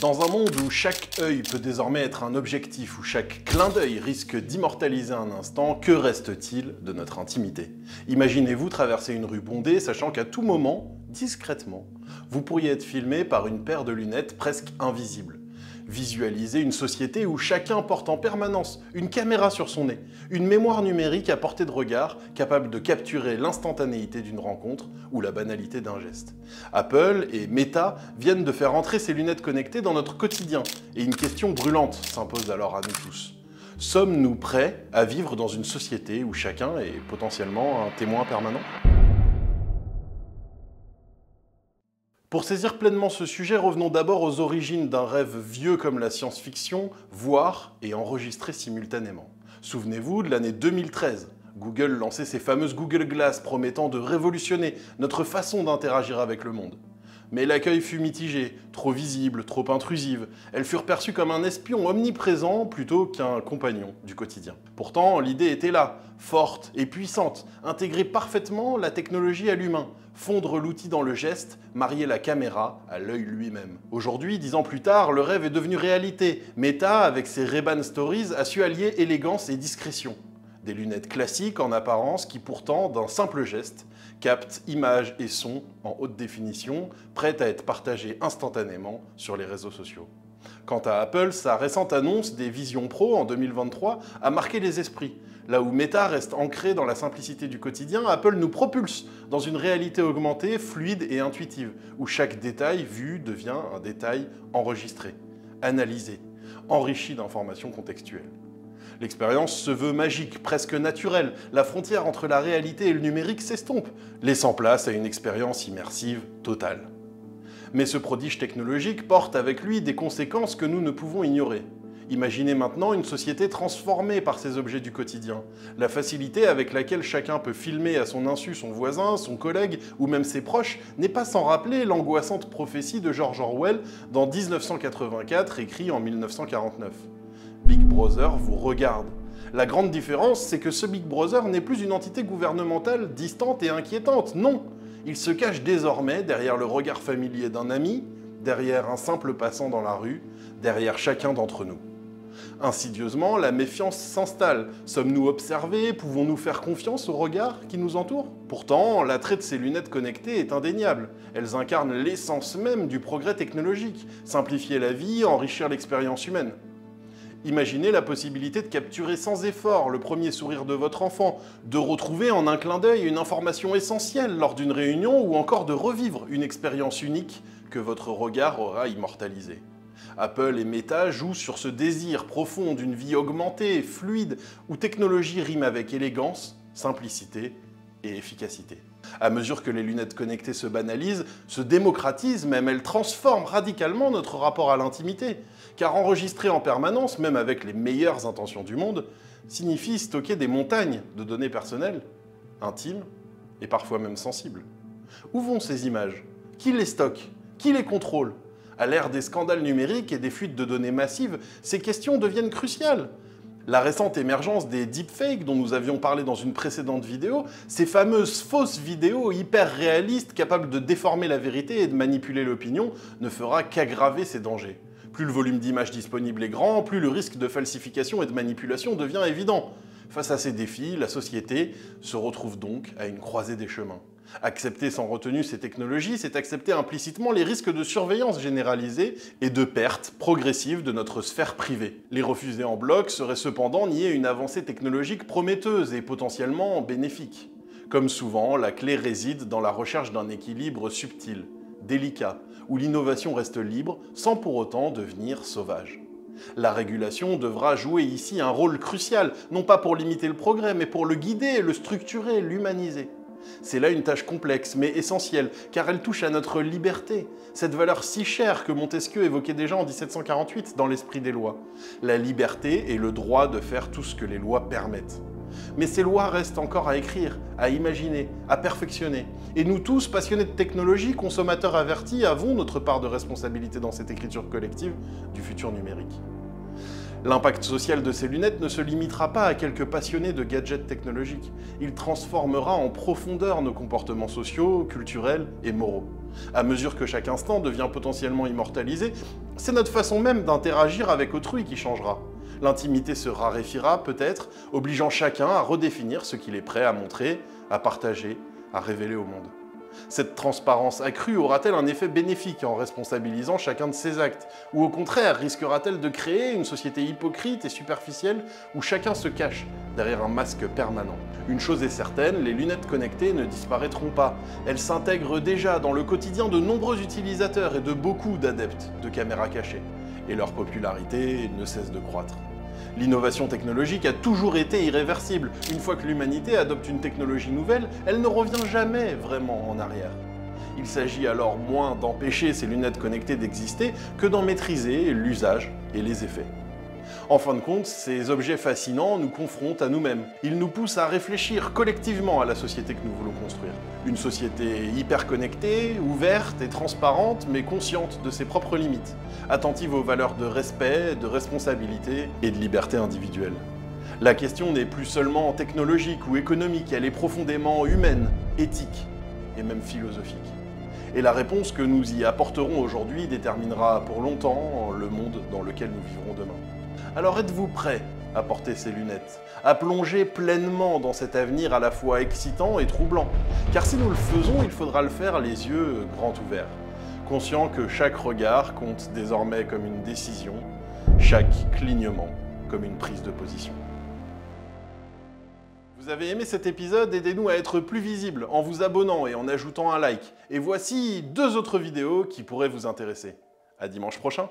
Dans un monde où chaque œil peut désormais être un objectif, où chaque clin d'œil risque d'immortaliser un instant, que reste-t-il de notre intimité? Imaginez-vous traverser une rue bondée, sachant qu'à tout moment, discrètement, vous pourriez être filmé par une paire de lunettes presque invisibles. Visualisez une société où chacun porte en permanence une caméra sur son nez, une mémoire numérique à portée de regard capable de capturer l'instantanéité d'une rencontre ou la banalité d'un geste. Apple et Meta viennent de faire entrer ces lunettes connectées dans notre quotidien et une question brûlante s'impose alors à nous tous. Sommes-nous prêts à vivre dans une société où chacun est potentiellement un témoin permanent ? Pour saisir pleinement ce sujet, revenons d'abord aux origines d'un rêve vieux comme la science-fiction, voir et enregistrer simultanément. Souvenez-vous de l'année 2013. Google lançait ses fameuses Google Glass promettant de révolutionner notre façon d'interagir avec le monde. Mais l'accueil fut mitigé, trop visible, trop intrusive. Elles furent perçues comme un espion omniprésent plutôt qu'un compagnon du quotidien. Pourtant, l'idée était là, forte et puissante, intégrer parfaitement la technologie à l'humain, fondre l'outil dans le geste, marier la caméra à l'œil lui-même. Aujourd'hui, 10 ans plus tard, le rêve est devenu réalité. Meta, avec ses Ray-Ban Stories, a su allier élégance et discrétion. Des lunettes classiques en apparence qui pourtant, d'un simple geste, captent images et sons en haute définition, prêtes à être partagées instantanément sur les réseaux sociaux. Quant à Apple, sa récente annonce des Vision Pro en 2023 a marqué les esprits. Là où Meta reste ancré dans la simplicité du quotidien, Apple nous propulse dans une réalité augmentée, fluide et intuitive, où chaque détail vu devient un détail enregistré, analysé, enrichi d'informations contextuelles. L'expérience se veut magique, presque naturelle. La frontière entre la réalité et le numérique s'estompe, laissant place à une expérience immersive totale. Mais ce prodige technologique porte avec lui des conséquences que nous ne pouvons ignorer. Imaginez maintenant une société transformée par ces objets du quotidien. La facilité avec laquelle chacun peut filmer à son insu son voisin, son collègue ou même ses proches n'est pas sans rappeler l'angoissante prophétie de George Orwell dans 1984, écrit en 1949. Big Brother vous regarde. La grande différence, c'est que ce Big Brother n'est plus une entité gouvernementale distante et inquiétante, non. Il se cache désormais derrière le regard familier d'un ami, derrière un simple passant dans la rue, derrière chacun d'entre nous. Insidieusement, la méfiance s'installe. Sommes-nous observés? Pouvons-nous faire confiance au regard qui nous entoure? Pourtant, l'attrait de ces lunettes connectées est indéniable. Elles incarnent l'essence même du progrès technologique, simplifier la vie, enrichir l'expérience humaine. Imaginez la possibilité de capturer sans effort le premier sourire de votre enfant, de retrouver en un clin d'œil une information essentielle lors d'une réunion ou encore de revivre une expérience unique que votre regard aura immortalisée. Apple et Meta jouent sur ce désir profond d'une vie augmentée, fluide, où technologie rime avec élégance, simplicité et efficacité. À mesure que les lunettes connectées se banalisent, se démocratisent, même elles transforment radicalement notre rapport à l'intimité. Car enregistrer en permanence, même avec les meilleures intentions du monde, signifie stocker des montagnes de données personnelles, intimes et parfois même sensibles. Où vont ces images? Qui les stocke? Qui les contrôle? À l'ère des scandales numériques et des fuites de données massives, ces questions deviennent cruciales. La récente émergence des deepfakes dont nous avions parlé dans une précédente vidéo, ces fameuses fausses vidéos hyper réalistes capables de déformer la vérité et de manipuler l'opinion, ne fera qu'aggraver ces dangers. Plus le volume d'images disponible est grand, plus le risque de falsification et de manipulation devient évident. Face à ces défis, la société se retrouve donc à une croisée des chemins. Accepter sans retenue ces technologies, c'est accepter implicitement les risques de surveillance généralisée et de perte progressive de notre sphère privée. Les refuser en bloc serait cependant nier une avancée technologique prometteuse et potentiellement bénéfique. Comme souvent, la clé réside dans la recherche d'un équilibre subtil, délicat, où l'innovation reste libre sans pour autant devenir sauvage. La régulation devra jouer ici un rôle crucial, non pas pour limiter le progrès, mais pour le guider, le structurer, l'humaniser. C'est là une tâche complexe, mais essentielle, car elle touche à notre liberté, cette valeur si chère que Montesquieu évoquait déjà en 1748 dans l'Esprit des lois. La liberté et le droit de faire tout ce que les lois permettent. Mais ces lois restent encore à écrire, à imaginer, à perfectionner. Et nous tous, passionnés de technologie, consommateurs avertis, avons notre part de responsabilité dans cette écriture collective du futur numérique. L'impact social de ces lunettes ne se limitera pas à quelques passionnés de gadgets technologiques. Il transformera en profondeur nos comportements sociaux, culturels et moraux. À mesure que chaque instant devient potentiellement immortalisé, c'est notre façon même d'interagir avec autrui qui changera. L'intimité se raréfiera peut-être, obligeant chacun à redéfinir ce qu'il est prêt à montrer, à partager, à révéler au monde. Cette transparence accrue aura-t-elle un effet bénéfique en responsabilisant chacun de ses actes? Ou au contraire, risquera-t-elle de créer une société hypocrite et superficielle où chacun se cache derrière un masque permanent? Une chose est certaine, les lunettes connectées ne disparaîtront pas. Elles s'intègrent déjà dans le quotidien de nombreux utilisateurs et de beaucoup d'adeptes de caméras cachées. Et leur popularité ne cesse de croître. L'innovation technologique a toujours été irréversible. Une fois que l'humanité adopte une technologie nouvelle, elle ne revient jamais vraiment en arrière. Il s'agit alors moins d'empêcher ces lunettes connectées d'exister que d'en maîtriser l'usage et les effets. En fin de compte, ces objets fascinants nous confrontent à nous-mêmes. Ils nous poussent à réfléchir collectivement à la société que nous voulons construire. Une société hyper connectée, ouverte et transparente, mais consciente de ses propres limites, attentive aux valeurs de respect, de responsabilité et de liberté individuelle. La question n'est plus seulement technologique ou économique, elle est profondément humaine, éthique et même philosophique. Et la réponse que nous y apporterons aujourd'hui déterminera pour longtemps le monde dans lequel nous vivrons demain. Alors êtes-vous prêt à porter ces lunettes, à plonger pleinement dans cet avenir à la fois excitant et troublant? Car si nous le faisons, il faudra le faire les yeux grands ouverts, conscient que chaque regard compte désormais comme une décision, chaque clignement comme une prise de position. Vous avez aimé cet épisode? Aidez-nous à être plus visibles en vous abonnant et en ajoutant un like. Et voici 2 autres vidéos qui pourraient vous intéresser. À dimanche prochain!